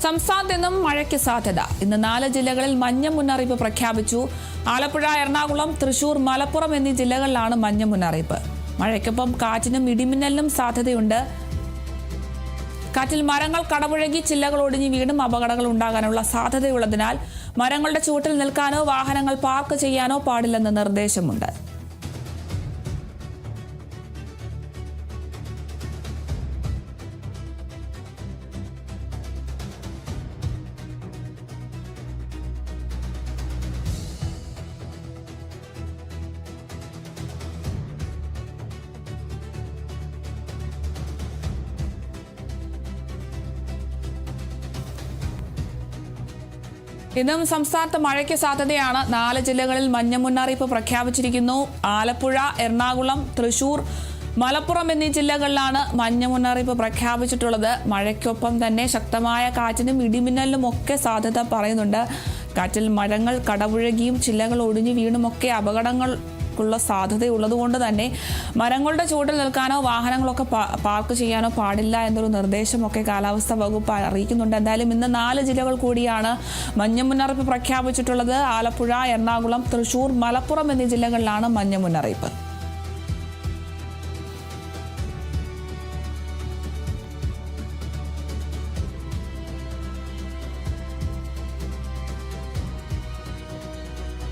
സംസ്ഥാനത്ത് നിന്നും മഴയ്ക്ക് സാധ്യത. ഇന്ന് 4 ജില്ലകളിൽ മഞ്ഞ മുന്നറിയിപ്പ് പ്രഖ്യാപിച്ചു. ആലപ്പുഴ, എറണാകുളം, തൃശൂർ, മലപ്പുറം എന്നീ ജില്ലകളിലാണ് മഞ്ഞ മുന്നറിയിപ്പ്. മഴയ്ക്കൊപ്പം കാറ്റിനും ഇടിമിന്നലിനും സാധ്യതയുണ്ട്. കാറ്റിൽ മരങ്ങൾ കടപുഴകി ചില്ലകൾ ഒടിഞ്ഞ് വീണ്ടും അപകടങ്ങൾ ഉണ്ടാകാനുള്ള സാധ്യതയുള്ളതിനാൽ മരങ്ങളുടെ ചുവട്ടിൽ നിൽക്കാനോ വാഹനങ്ങൾ പാർക്ക് ചെയ്യാനോ പാടില്ലെന്ന് നിർദ്ദേശമുണ്ട്. ഇന്നും സംസ്ഥാനത്ത് മഴയ്ക്ക് സാധ്യതയാണ്. 4 ജില്ലകളിൽ മഞ്ഞ മുന്നറിയിപ്പ് പ്രഖ്യാപിച്ചിരിക്കുന്നു. ആലപ്പുഴ, എറണാകുളം, തൃശൂർ, മലപ്പുറം എന്നീ ജില്ലകളിലാണ് മഞ്ഞ മുന്നറിയിപ്പ് പ്രഖ്യാപിച്ചിട്ടുള്ളത്. മഴയ്ക്കൊപ്പം തന്നെ ശക്തമായ കാറ്റിനും ഇടിമിന്നലിനും ഒക്കെ സാധ്യത പറയുന്നുണ്ട്. കാറ്റിൽ മരങ്ങൾ കടപുഴകിയും ചില്ലകൾ ഒടിഞ്ഞു വീണുമൊക്കെ അപകടങ്ങൾക്കുള്ള സാധ്യതയുള്ളതുകൊണ്ട് തന്നെ മരങ്ങളുടെ ചുവട്ടിൽ നിൽക്കാനോ വാഹനങ്ങളൊക്കെ പാർക്ക് ചെയ്യാനോ പാടില്ല എന്നൊരു നിർദ്ദേശമൊക്കെ കാലാവസ്ഥാ വകുപ്പ് അറിയിക്കുന്നുണ്ട്. എന്തായാലും ഇന്ന് 4 ജില്ലകൾ കൂടിയാണ് മഞ്ഞ മുന്നറിയിപ്പ് പ്രഖ്യാപിച്ചിട്ടുള്ളത്. ആലപ്പുഴ, എറണാകുളം, തൃശൂർ, മലപ്പുറം എന്നീ ജില്ലകളിലാണ് മഞ്ഞ മുന്നറിയിപ്പ്.